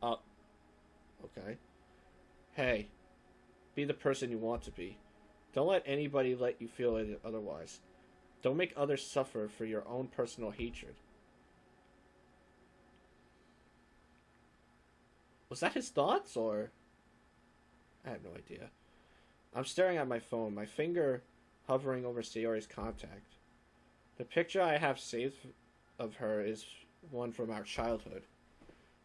Oh, okay. Hey, be the person you want to be. Don't let anybody let you feel it otherwise. Don't make others suffer for your own personal hatred. Was that his thoughts, or I have no idea. I'm staring at my phone, my finger hovering over Sayori's contact. The picture I have saved of her is one from our childhood.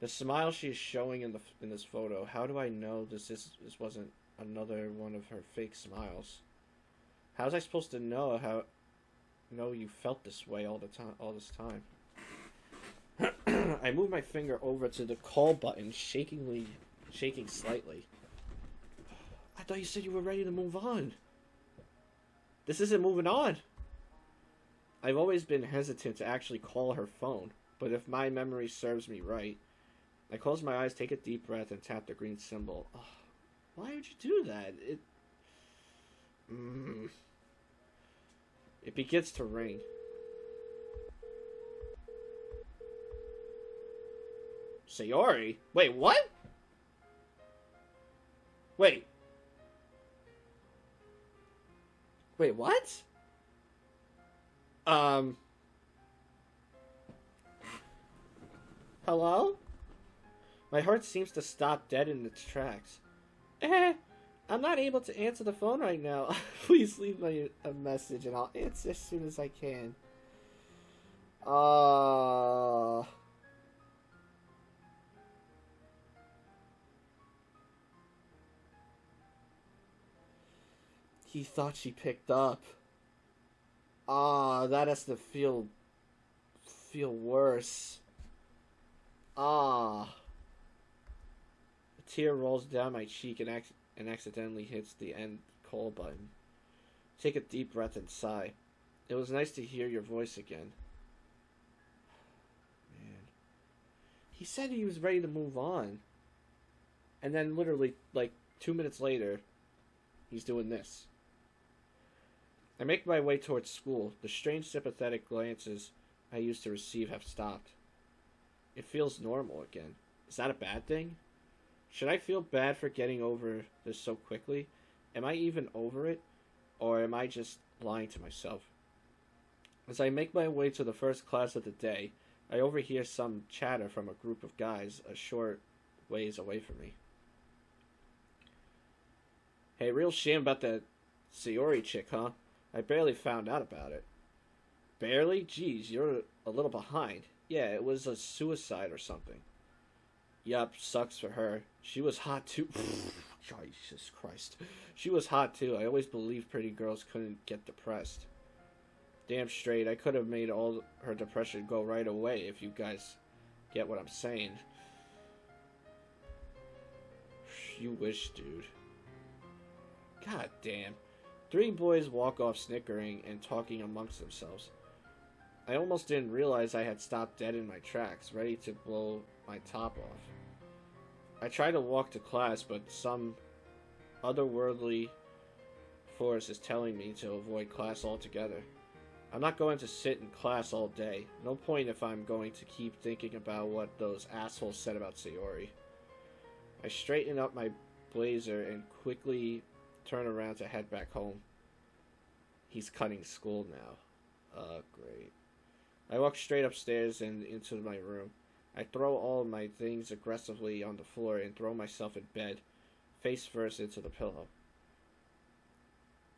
The smile she is showing in this photo. How do I know this wasn't another one of her fake smiles? How was I supposed to know you felt this way all this time? I move my finger over to the call button, shaking slightly. I thought you said you were ready to move on. This isn't moving on. I've always been hesitant to actually call her phone, but if my memory serves me right, I close my eyes, take a deep breath, and tap the green symbol. Oh, why would you do that? It begins to ring. Sayori? Wait, what? Wait. Wait, what? Hello? My heart seems to stop dead in its tracks. I'm not able to answer the phone right now. Please leave me a message and I'll answer as soon as I can. He thought she picked up. That has to feel worse. A tear rolls down my cheek and accidentally hits the end call button. Take a deep breath and sigh. It was nice to hear your voice again. Man. He said he was ready to move on. And then literally, like, 2 minutes later, he's doing this. I make my way towards school. The strange sympathetic glances I used to receive have stopped. It feels normal again. Is that a bad thing? Should I feel bad for getting over this so quickly? Am I even over it? Or am I just lying to myself? As I make my way to the first class of the day, I overhear some chatter from a group of guys a short ways away from me. Hey, real shame about that Sayori chick, huh? I barely found out about it. Barely? Geez, you're a little behind. Yeah, it was a suicide or something. Yup, sucks for her. She was hot too. Jesus Christ. She was hot too. I always believed pretty girls couldn't get depressed. Damn straight, I could have made all her depression go right away if you guys get what I'm saying. You wish, dude. God damn. 3 boys walk off snickering and talking amongst themselves. I almost didn't realize I had stopped dead in my tracks, ready to blow my top off. I tried to walk to class, but some otherworldly force is telling me to avoid class altogether. I'm not going to sit in class all day. No point if I'm going to keep thinking about what those assholes said about Sayori. I straighten up my blazer and quickly turn around to head back home. He's cutting school now. Great. I walk straight upstairs and into my room. I throw all of my things aggressively on the floor and throw myself in bed, face first into the pillow.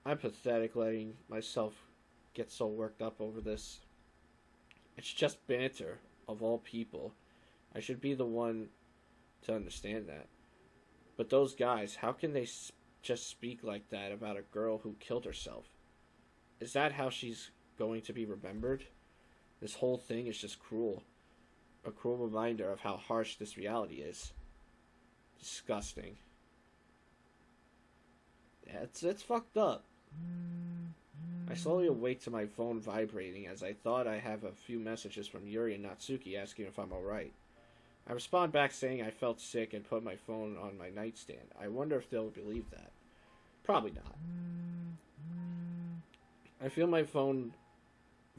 I'm pathetic letting myself get so worked up over this. It's just banter, of all people. I should be the one to understand that. But those guys, how can they just speak like that about a girl who killed herself? Is that how she's going to be remembered? This whole thing is just cruel. A cruel reminder of how harsh this reality is. Disgusting. Yeah, it's fucked up. I slowly awake to my phone vibrating as I thought I have a few messages from Yuri and Natsuki asking if I'm alright. I respond back saying I felt sick and put my phone on my nightstand. I wonder if they'll believe that. Probably not. I feel my phone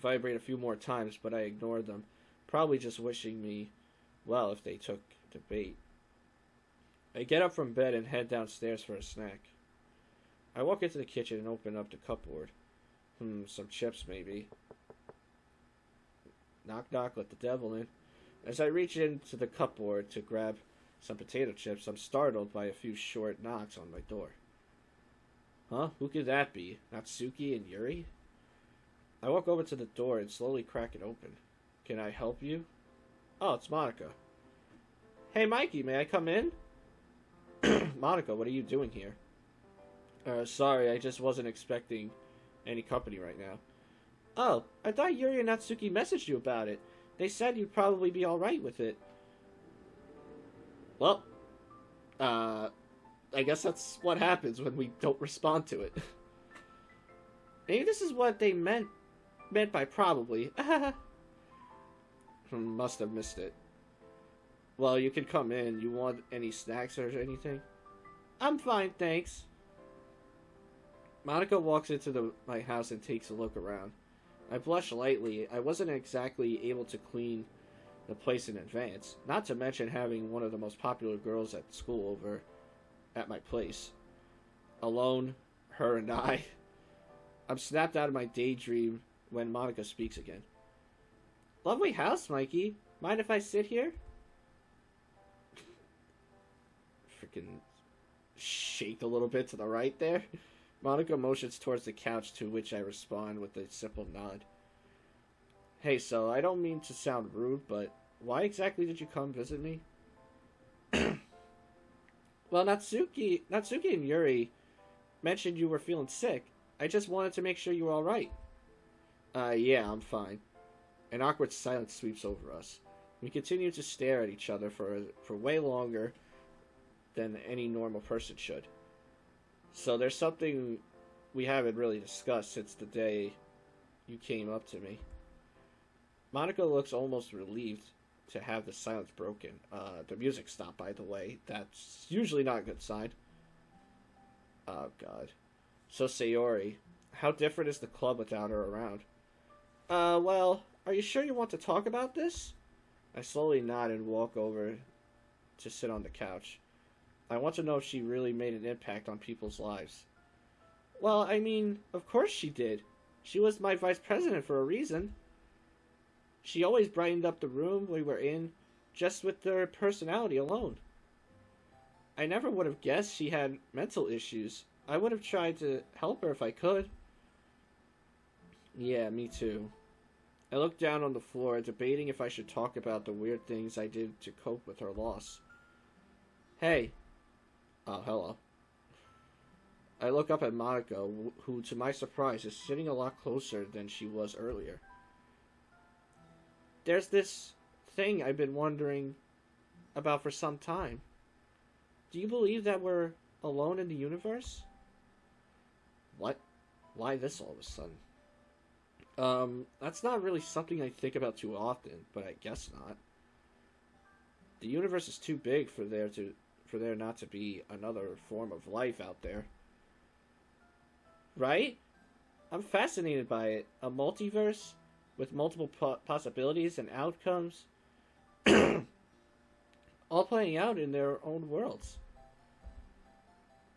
vibrate a few more times, but I ignore them. Probably just wishing me well if they took the bait. I get up from bed and head downstairs for a snack. I walk into the kitchen and open up the cupboard. Some chips maybe. Knock knock, let the devil in. As I reach into the cupboard to grab some potato chips, I'm startled by a few short knocks on my door. Huh? Who could that be? Natsuki and Yuri? I walk over to the door and slowly crack it open. Can I help you? Oh, it's Monica. Hey, Mikey, may I come in? Monica, what are you doing here? Sorry, I just wasn't expecting any company right now. Oh, I thought Yuri and Natsuki messaged you about it. They said you'd probably be alright with it. Well, I guess that's what happens when we don't respond to it. Maybe this is what they meant by probably. Must have missed it. Well, you can come in. You want any snacks or anything? I'm fine, thanks. Monica walks into my house and takes a look around. I blush lightly. I wasn't exactly able to clean the place in advance, not to mention having one of the most popular girls at school over at my place. Alone, her and I. I'm snapped out of my daydream when Monica speaks again. Lovely house, Mikey. Mind if I sit here? Freaking shake a little bit to the right there. Monica motions towards the couch, to which I respond with a simple nod. Hey, so I don't mean to sound rude, but why exactly did you come visit me? Well, Natsuki and Yuri mentioned you were feeling sick. I just wanted to make sure you were alright. Yeah, I'm fine. An awkward silence sweeps over us. We continue to stare at each other for way longer than any normal person should. So there's something we haven't really discussed since the day you came up to me. Monica looks almost relieved to have the silence broken. The music stopped, by the way. That's usually not a good sign. Oh, God. So, Sayori, how different is the club without her around? Well, are you sure you want to talk about this? I slowly nod and walk over to sit on the couch. I want to know if she really made an impact on people's lives. Well, I mean, of course she did. She was my vice president for a reason. She always brightened up the room we were in, just with her personality alone. I never would have guessed she had mental issues. I would have tried to help her if I could. Yeah, me too. I looked down on the floor, debating if I should talk about the weird things I did to cope with her loss. Hey. Oh, hello. I look up at Monica, who, to my surprise, is sitting a lot closer than she was earlier. There's this thing I've been wondering about for some time. Do you believe that we're alone in the universe? What? Why this all of a sudden? That's not really something I think about too often, but I guess not. The universe is too big for there not to be another form of life out there. Right? I'm fascinated by it. A multiverse with multiple possibilities and outcomes, all playing out in their own worlds.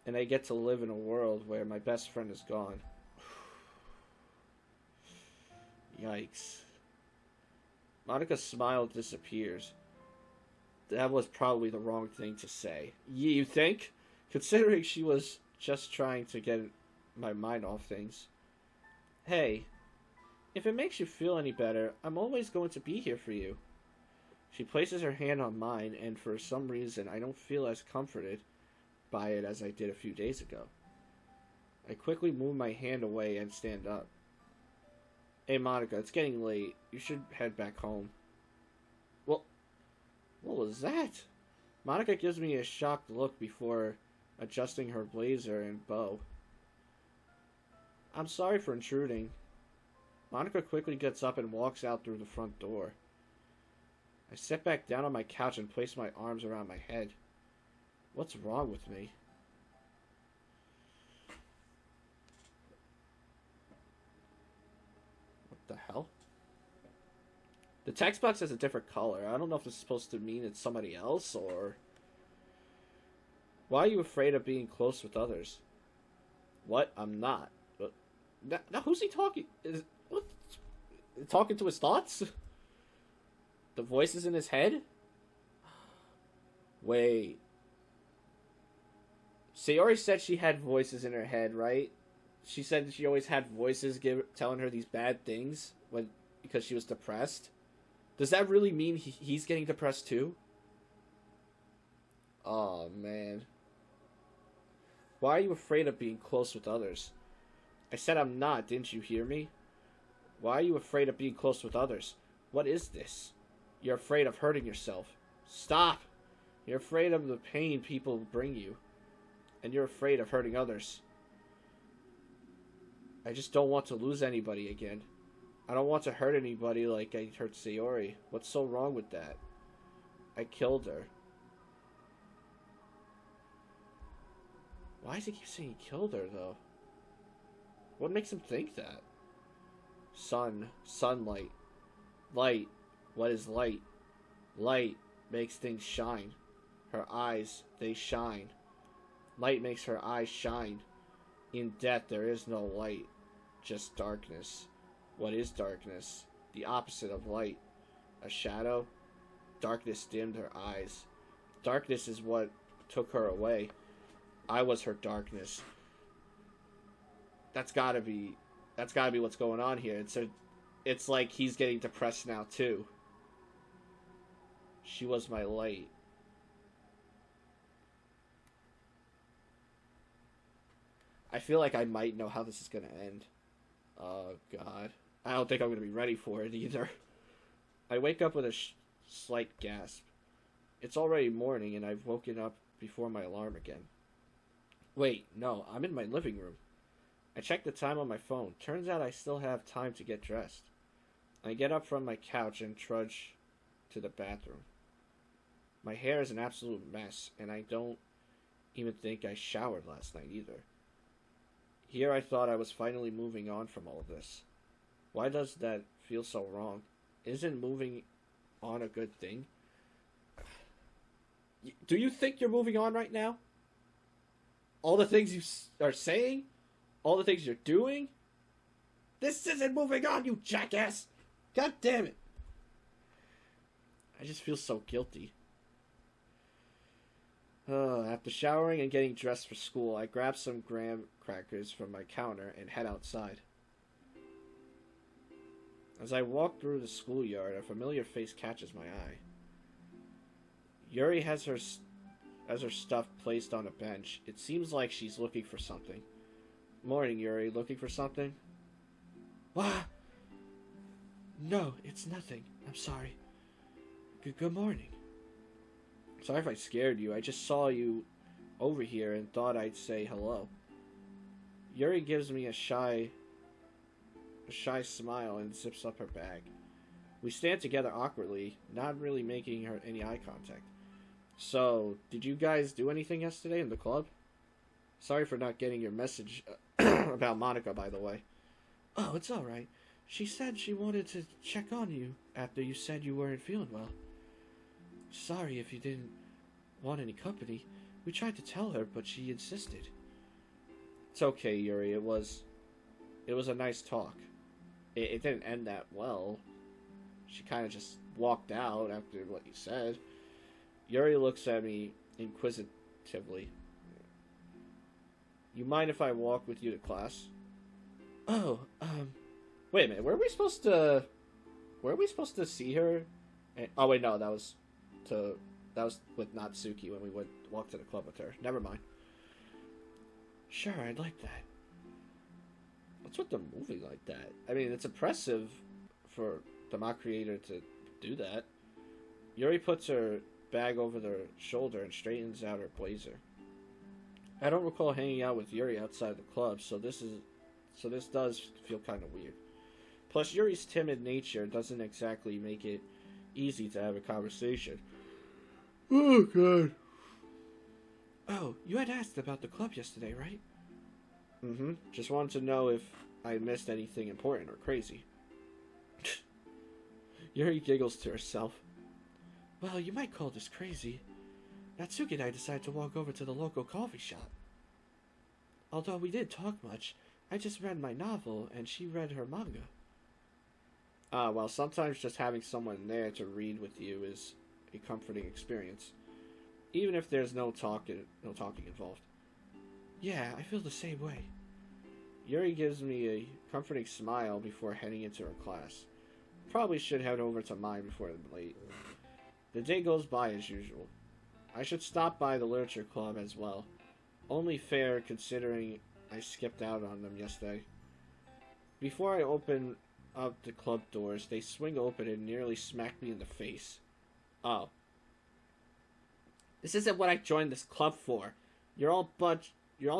And I get to live in a world where my best friend is gone. Yikes. Monica's smile disappears. That was probably the wrong thing to say. You think? Considering she was just trying to get my mind off things. Hey, if it makes you feel any better, I'm always going to be here for you. She places her hand on mine, and for some reason I don't feel as comforted by it as I did a few days ago. I quickly move my hand away and stand up. Hey Monica, it's getting late. You should head back home. Well, what was that? Monica gives me a shocked look before adjusting her blazer and bow. I'm sorry for intruding. Monica quickly gets up and walks out through the front door. I sit back down on my couch and place my arms around my head. What's wrong with me? What the hell? The text box has a different color. I don't know if this is supposed to mean it's somebody else or... Why are you afraid of being close with others? What? I'm not. Now who's he talking? What? Talking to his thoughts? The voices in his head? Wait. Sayori said she had voices in her head, right? She said that she always had voices telling her these bad things because she was depressed. Does that really mean he's getting depressed too? Oh, man. Why are you afraid of being close with others? I said I'm not, didn't you hear me? Why are you afraid of being close with others? What is this? You're afraid of hurting yourself. Stop! You're afraid of the pain people bring you. And you're afraid of hurting others. I just don't want to lose anybody again. I don't want to hurt anybody like I hurt Sayori. What's so wrong with that? I killed her. Why does he keep saying he killed her, though? What makes him think that? Sunlight. Light. What is light? Light makes things shine. Her eyes, they shine. Light makes her eyes shine. In death, there is no light, just darkness. What is darkness? The opposite of light. A shadow? Darkness dimmed her eyes. Darkness is what took her away. I was her darkness. That's gotta be what's going on here. It's like he's getting depressed now too. She was my light. I feel like I might know how this is gonna end. Oh god. I don't think I'm gonna be ready for it either. I wake up with a slight gasp. It's already morning and I've woken up before my alarm again. Wait, no, I'm in my living room. I check the time on my phone. Turns out I still have time to get dressed. I get up from my couch and trudge to the bathroom. My hair is an absolute mess, and I don't even think I showered last night either. Here I thought I was finally moving on from all of this. Why does that feel so wrong? Isn't moving on a good thing? Do you think you're moving on right now? All the things you are saying? All the things you're doing? This isn't moving on, you jackass! God damn it! I just feel so guilty. After showering and getting dressed for school, I grab some graham crackers from my counter and head outside. As I walk through the schoolyard, a familiar face catches my eye. Yuri has her stuff placed on a bench. It seems like she's looking for something. Morning, Yuri. Looking for something? What? No, it's nothing. I'm sorry. Good morning. Sorry if I scared you. I just saw you over here and thought I'd say hello. Yuri gives me a shy smile and zips up her bag. We stand together awkwardly, not really making any eye contact. So, did you guys do anything yesterday in the club? Sorry for not getting your message about Monica, by the way. Oh, it's alright. She said she wanted to check on you after you said you weren't feeling well. Sorry if you didn't want any company. We tried to tell her, but she insisted. It's okay, Yuri. It was a nice talk. It didn't end that well. She kind of just walked out after what you said. Yuri looks at me inquisitively. You mind if I walk with you to class? Oh, wait a minute. Were we supposed to see her? Oh wait, no, that was with Natsuki when we would walk to the club with her. Never mind. Sure, I'd like that. What's with the movie like that? I mean, it's impressive for the mock creator to do that. Yuri puts her bag over their shoulder and straightens out her blazer. I don't recall hanging out with Yuri outside the club, so this does feel kind of weird. Plus, Yuri's timid nature doesn't exactly make it easy to have a conversation. Oh, God. Oh, you had asked about the club yesterday, right? Mm-hmm. Just wanted to know if I missed anything important or crazy. Yuri giggles to herself. Well, you might call this crazy. Natsuki and I decided to walk over to the local coffee shop. Although we didn't talk much, I just read my novel and she read her manga. Well, sometimes just having someone there to read with you is a comforting experience, even if there's no talking involved. Yeah, I feel the same way. Yuri gives me a comforting smile before heading into her class. Probably should head over to mine before I'm late. The day goes by as usual. I should stop by the literature club as well. Only fair considering I skipped out on them yesterday. Before I open up the club doors, they swing open and nearly smack me in the face. Oh. This isn't what I joined this club for. You're all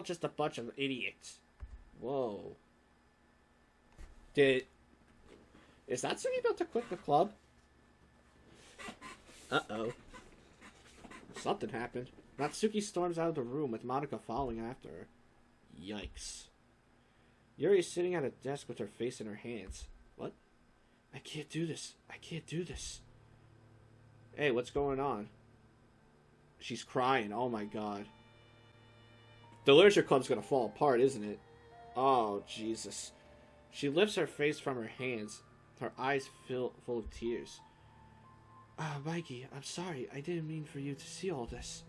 just a bunch of idiots. Whoa. Is Natsuki about to quit the club? Uh-oh. Something happened. Natsuki storms out of the room with Monica following after her. Yikes. Yuri is sitting at a desk with her face in her hands. What? I can't do this. I can't do this. Hey, what's going on? She's crying. Oh my god. The literature club's gonna fall apart, isn't it? Oh, Jesus. She lifts her face from her hands, her eyes full of tears. Mikey, I'm sorry. I didn't mean for you to see all this.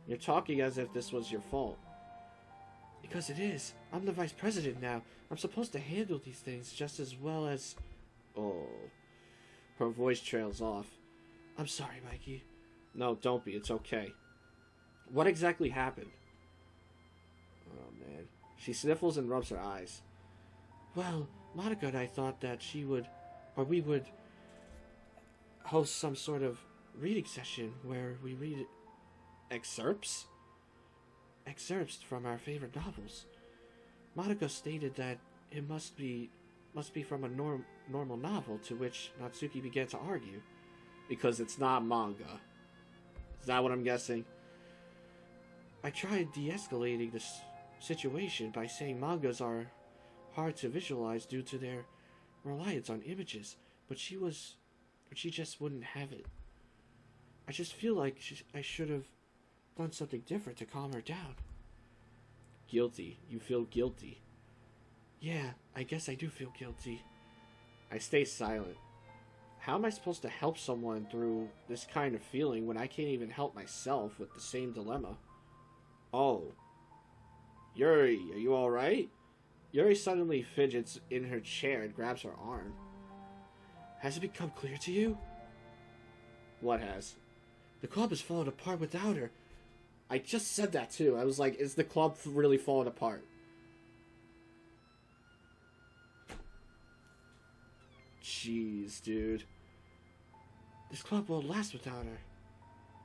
You're talking as if this was your fault. Because it is. I'm the vice president now. I'm supposed to handle these things just as well as... Oh. Her voice trails off. I'm sorry, Mikey. No, don't be. It's okay. What exactly happened? Oh, man. She sniffles and rubs her eyes. Well, Monica and I thought that we would host some sort of reading session where we read excerpts from our favorite novels. Monica stated that it must be from a normal novel, to which Natsuki began to argue. Because it's not manga. Is that what I'm guessing? I tried de-escalating this situation by saying mangas are hard to visualize due to their reliance on images, but she just wouldn't have it. I just feel like I should have done something different to calm her down. Guilty. You feel guilty. Yeah, I guess I do feel guilty. I stay silent. How am I supposed to help someone through this kind of feeling when I can't even help myself with the same dilemma? Oh. Yuri, are you alright? Yuri suddenly fidgets in her chair and grabs her arm. Has it become clear to you? What has? The club has fallen apart without her. I just said that too. I was like, is the club really falling apart? Jeez, dude. This club won't last without her.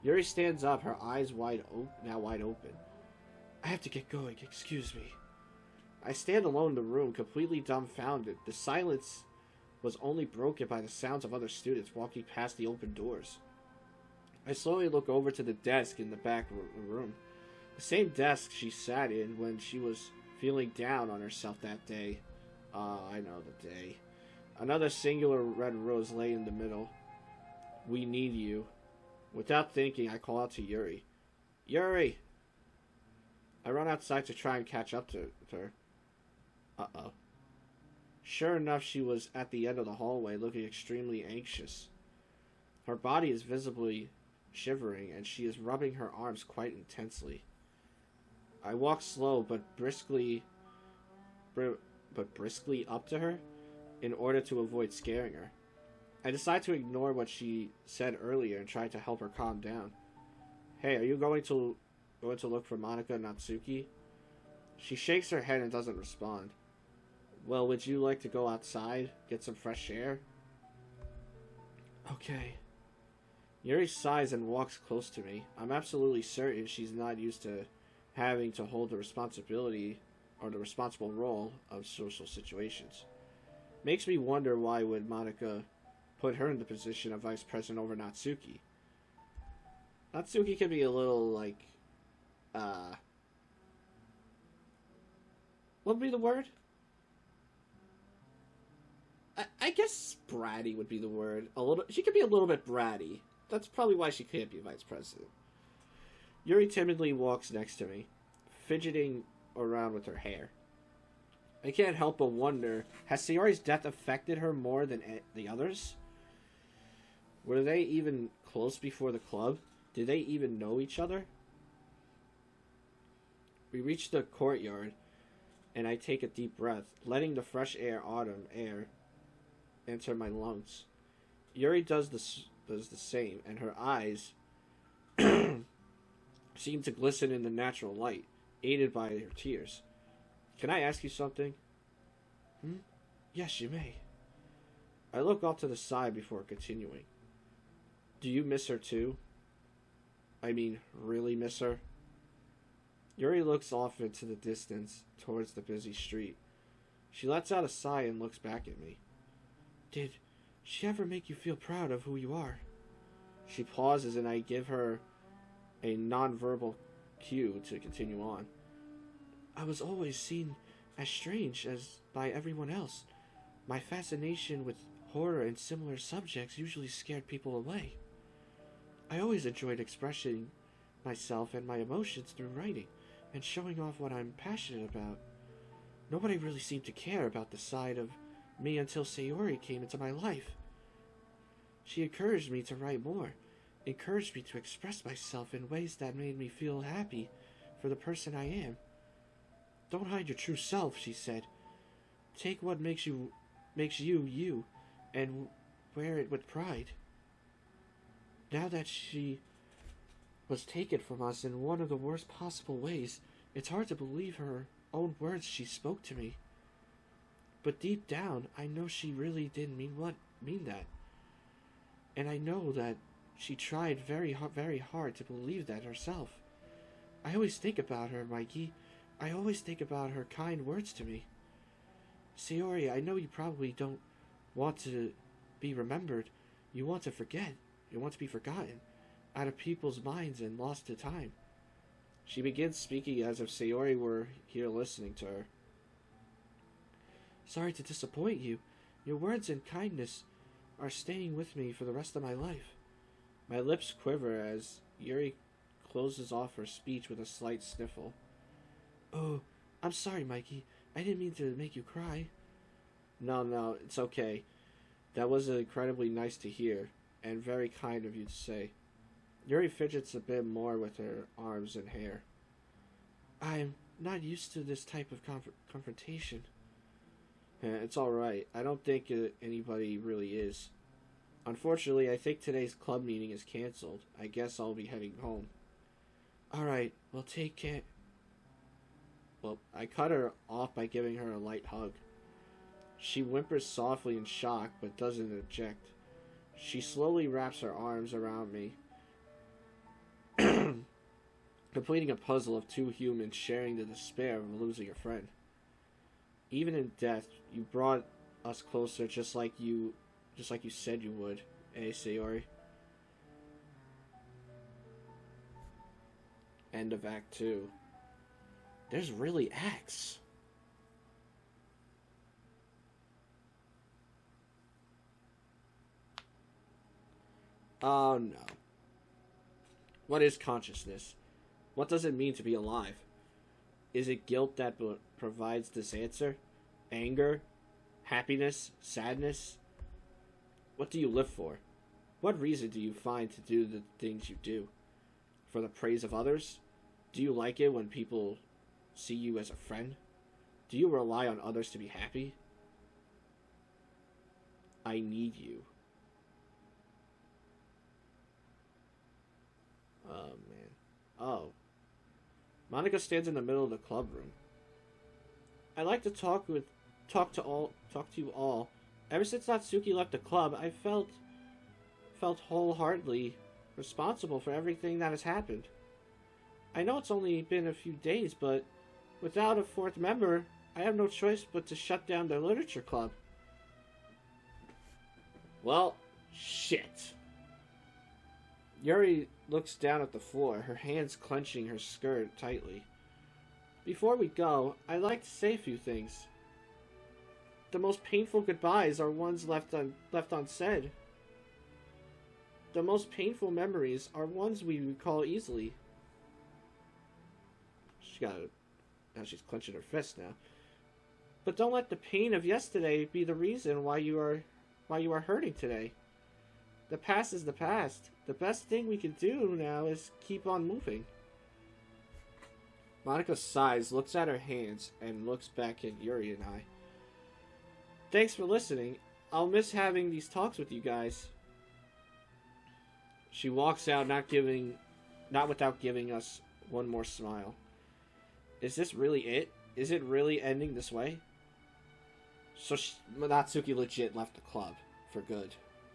Yuri stands up, her eyes now wide open. I have to get going, excuse me. I stand alone in the room, completely dumbfounded. The silence was only broken by the sounds of other students walking past the open doors. I slowly look over to the desk in the back room. The same desk she sat in when she was feeling down on herself that day. I know the day. Another singular red rose lay in the middle. We need you. Without thinking, I call out to Yuri. Yuri! I run outside to try and catch up to her. Uh-oh. Sure enough, she was at the end of the hallway, looking extremely anxious. Her body is visibly shivering, and she is rubbing her arms quite intensely. I walk slow but briskly up to her in order to avoid scaring her. I decide to ignore what she said earlier and try to help her calm down. Hey, are you going to look for Monica and Natsuki? She shakes her head and doesn't respond. Well, would you like to go outside, get some fresh air? Okay. Yuri sighs and walks close to me. I'm absolutely certain she's not used to having to hold the responsibility or the responsible role of social situations. Makes me wonder why would Monica put her in the position of vice president over Natsuki. Natsuki can be a little, like, what would be the word? I guess bratty would be the word. She could be a little bit bratty. That's probably why she can't be vice president. Yuri timidly walks next to me, fidgeting around with her hair. I can't help but wonder, has Sayori's death affected her more than the others? Were they even close before the club? Did they even know each other? We reach the courtyard, and I take a deep breath, letting the fresh autumn air enter my lungs. Yuri does the same, and her eyes seem to glisten in the natural light, aided by her tears. Can I ask you something? Yes, you may. I look off to the side before continuing. Do you miss her too? I mean, really miss her? Yuri looks off into the distance, towards the busy street. She lets out a sigh and looks back at me. Did she ever make you feel proud of who you are? She pauses and I give her a non-verbal cue to continue on. I was always seen as strange as by everyone else. My fascination with horror and similar subjects usually scared people away. I always enjoyed expressing myself and my emotions through writing and showing off what I'm passionate about. Nobody really seemed to care about the side of me until Sayori came into my life. She encouraged me to write more, encouraged me to express myself in ways that made me feel happy for the person I am. Don't hide your true self, she said. Take what makes you, you, and wear it with pride. Now that she was taken from us in one of the worst possible ways, it's hard to believe her own words she spoke to me. But deep down, I know she really didn't mean that. And I know that she tried very hard to believe that herself. I always think about her, Mikey. I always think about her kind words to me. Sayori, I know you probably don't want to be remembered. You want to forget. You want to be forgotten, out of people's minds and lost to time. She begins speaking as if Sayori were here listening to her. Sorry to disappoint you. Your words and kindness are staying with me for the rest of my life. My lips quiver as Yuri closes off her speech with a slight sniffle. Oh, I'm sorry, Mikey. I didn't mean to make you cry. No, it's okay. That was incredibly nice to hear, and very kind of you to say. Yuri fidgets a bit more with her arms and hair. I'm not used to this type of confrontation. It's alright. I don't think anybody really is. Unfortunately, I think today's club meeting is cancelled. I guess I'll be heading home. Alright, well take care. Well, I cut her off by giving her a light hug. She whimpers softly in shock, but doesn't object. She slowly wraps her arms around me, completing a puzzle of two humans sharing the despair of losing a friend. Even in death, you brought us closer just like you said you would, Sayori. End of Act 2. There's really acts. Oh no. What is consciousness? What does it mean to be alive? Is it guilt that provides this answer? Anger? Happiness? Sadness? What do you live for? What reason do you find to do the things you do? For the praise of others? Do you like it when people see you as a friend? Do you rely on others to be happy? I need you. Oh, man. Oh. Monica stands in the middle of the club room. I like to talk to you all. Ever since Natsuki left the club, I felt wholeheartedly responsible for everything that has happened. I know it's only been a few days, but without a fourth member, I have no choice but to shut down the literature club. Well, shit. Yuri looks down at the floor, her hands clenching her skirt tightly. Before we go, I'd like to say a few things. The most painful goodbyes are ones left unsaid. The most painful memories are ones we recall easily. Now she's clenching her fist now. But don't let the pain of yesterday be the reason why you are hurting today. The past is the past. The best thing we can do now is keep on moving. Monica sighs, looks at her hands, and looks back at Yuri and I. Thanks for listening. I'll miss having these talks with you guys. She walks out, not without giving us one more smile. Is this really it? Is it really ending this way? So Natsuki legit left the club for good.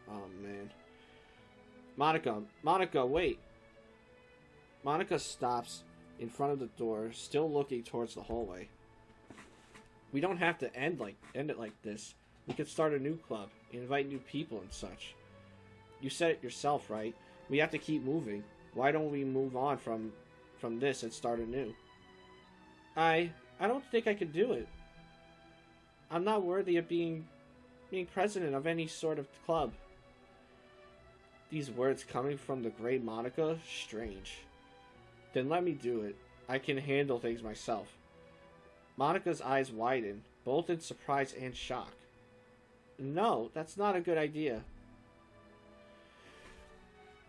Oh man. Monica, wait. Monica stops in front of the door, still looking towards the hallway. We don't have to end it like this. We could start a new club, invite new people and such. You said it yourself, right? We have to keep moving. Why don't we move on from this and start anew? I don't think I could do it. I'm not worthy of being president of any sort of club. These words coming from the great Monica? Strange. Then let me do it. I can handle things myself. Monica's eyes widen, both in surprise and shock. No, that's not a good idea.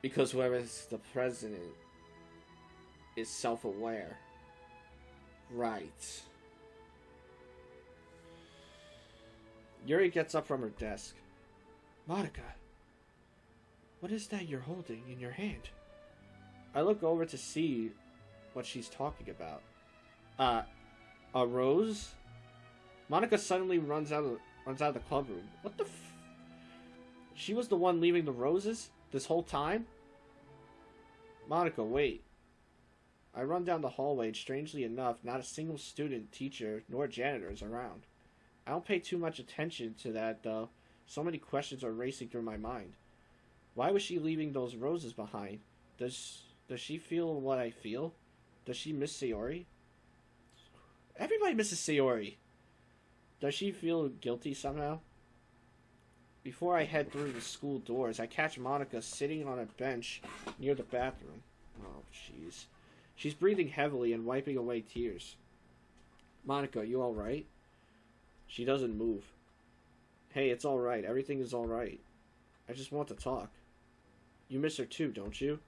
Because whoever's the president is self-aware. Right. Yuri gets up from her desk. Monica, what is that you're holding in your hand? I look over to see what she's talking about. A rose? Monica suddenly runs out of the club room. What the She was the one leaving the roses this whole time? Monica, wait. I run down the hallway and strangely enough, not a single student, teacher, nor janitor is around. I don't pay too much attention to that though. So many questions are racing through my mind. Why was she leaving those roses behind? Does she feel what I feel? Does she miss Sayori? Everybody misses Sayori. Does she feel guilty somehow? Before I head through the school doors, I catch Monica sitting on a bench near the bathroom. Oh, jeez. She's breathing heavily and wiping away tears. Monica, you alright? She doesn't move. Hey, it's alright. Everything is alright. I just want to talk. You miss her too, don't you?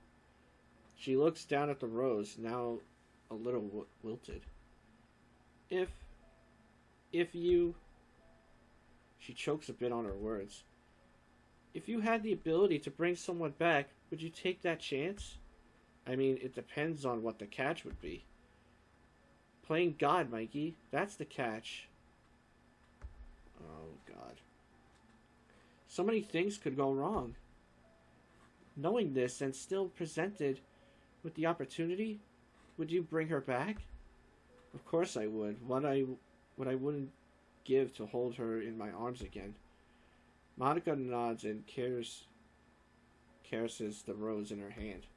She looks down at the rose, now a little wilted. If you... She chokes a bit on her words. If you had the ability to bring someone back, would you take that chance? I mean, it depends on what the catch would be. Playing God, Mikey. That's the catch. Oh, God. So many things could go wrong. Knowing this and still presented with the opportunity, would you bring her back? Of course I would. What I wouldn't give to hold her in my arms again. Monica nods and caresses the rose in her hand.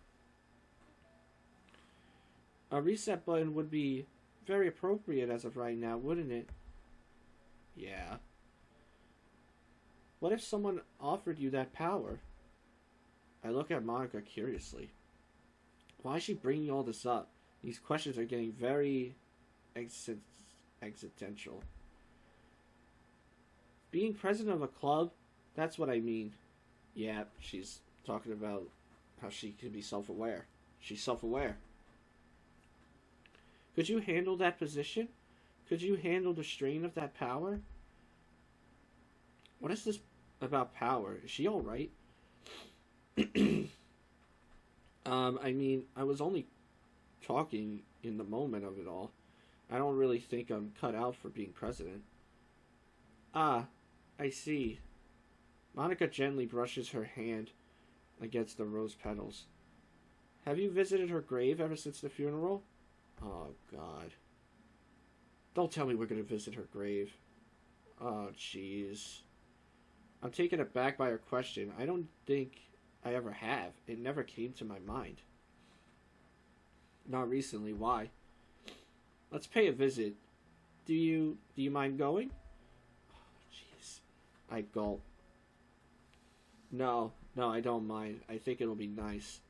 A reset button would be very appropriate as of right now, wouldn't it? Yeah. What if someone offered you that power? I look at Monica curiously. Why is she bringing all this up? These questions are getting very existential. Being president of a club, that's what I mean. Yeah, she's talking about how she can be self-aware. She's self-aware. Could you handle that position? Could you handle the strain of that power? What is this about power? Is she alright? I mean, I was only talking in the moment of it all. I don't really think I'm cut out for being president. Ah, I see. Monica gently brushes her hand against the rose petals. Have you visited her grave ever since the funeral? Oh, God. Don't tell me we're going to visit her grave. Oh, jeez. I'm taken aback by her question. I don't think I ever have. It never came to my mind. Not recently. Why? Let's pay a visit. Do you mind going? Oh, jeez. I gulp. No, I don't mind. I think it'll be nice.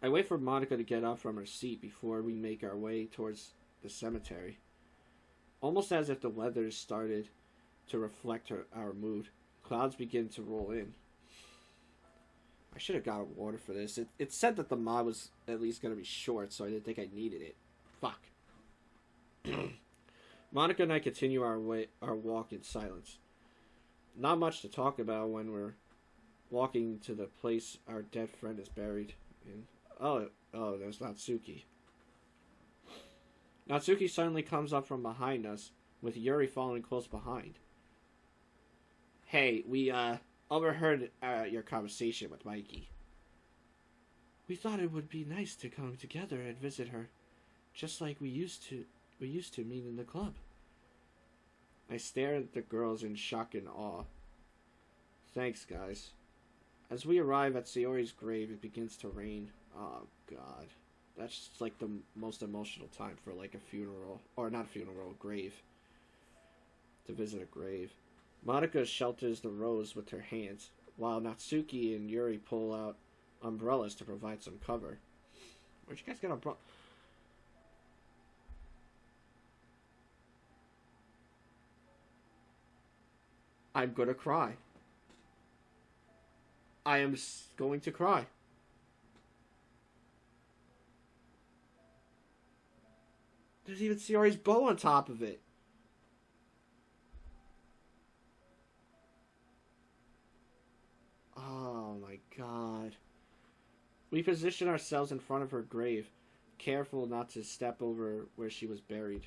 I wait for Monica to get up from her seat before we make our way towards the cemetery. Almost as if the weather started to reflect our mood, clouds begin to roll in. I should have got water for this. It said that the mod was at least going to be short, so I didn't think I needed it. Fuck. Monica and I continue our walk in silence. Not much to talk about when we're walking to the place our dead friend is buried in. Oh, there's Natsuki. Natsuki suddenly comes up from behind us, with Yuri following close behind. Hey, we overheard your conversation with Mikey. We thought it would be nice to come together and visit her, just like we used to meet in the club. I stare at the girls in shock and awe. Thanks, guys. As we arrive at Sayori's grave, it begins to rain. Oh, God. That's just like the most emotional time for like a funeral, or not a funeral, a grave. To visit a grave. Monica shelters the rose with her hands, while Natsuki and Yuri pull out umbrellas to provide some cover. Where'd you guys get umbrella? I'm gonna cry. I am going to cry. There's even Sayori's bow on top of it. Oh my God. We position ourselves in front of her grave, careful not to step over where she was buried.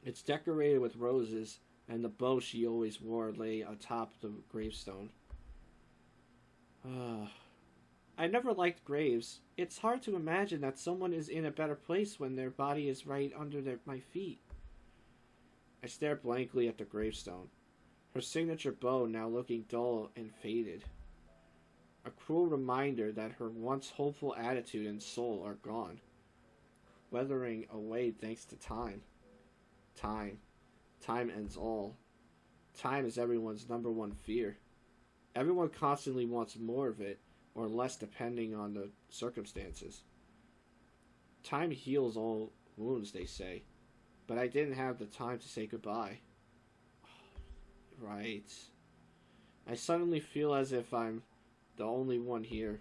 It's decorated with roses, and the bow she always wore lay atop the gravestone. I never liked graves. It's hard to imagine that someone is in a better place when their body is right under my feet. I stare blankly at the gravestone, her signature bow now looking dull and faded. A cruel reminder that her once hopeful attitude and soul are gone, weathering away thanks to time. Time ends all. Time is everyone's number one fear. Everyone constantly wants more of it, or less depending on the circumstances. Time heals all wounds, they say, but I didn't have the time to say goodbye. Right. I suddenly feel as if I'm the only one here.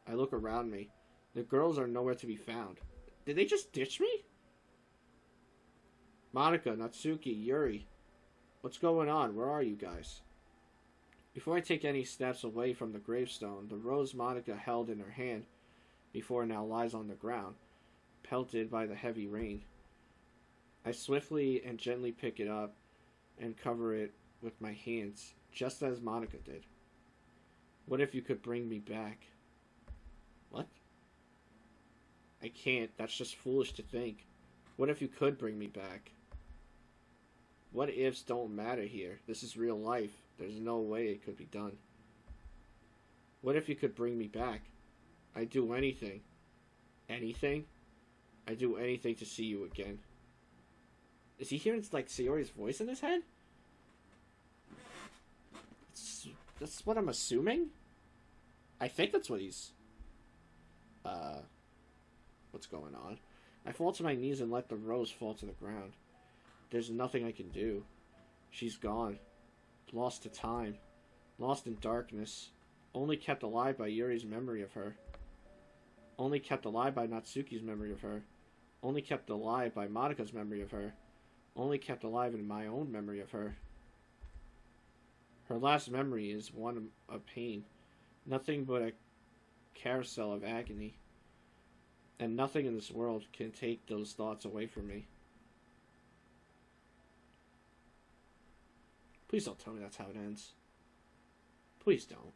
I look around me. The girls are nowhere to be found. Did they just ditch me? Monica, Natsuki, Yuri. What's going on? Where are you guys? Before I take any steps away from the gravestone, the rose Monica held in her hand before now lies on the ground, pelted by the heavy rain. I swiftly and gently pick it up and cover it with my hands, just as Monica did. What if you could bring me back? What? I can't. That's just foolish to think. What if you could bring me back? What ifs don't matter here. This is real life. There's no way it could be done. What if you could bring me back? I'd do anything. Anything? I'd do anything to see you again. Is he hearing like Sayori's voice in his head? That's what I'm assuming? I think that's what he's... What's going on? I fall to my knees and let the rose fall to the ground. There's nothing I can do. She's gone. Lost to time. Lost in darkness. Only kept alive by Yuri's memory of her. Only kept alive by Natsuki's memory of her. Only kept alive by Monika's memory of her. Only kept alive in my own memory of her. Her last memory is one of pain. Nothing but a carousel of agony. And nothing in this world can take those thoughts away from me. Please don't tell me that's how it ends. Please don't.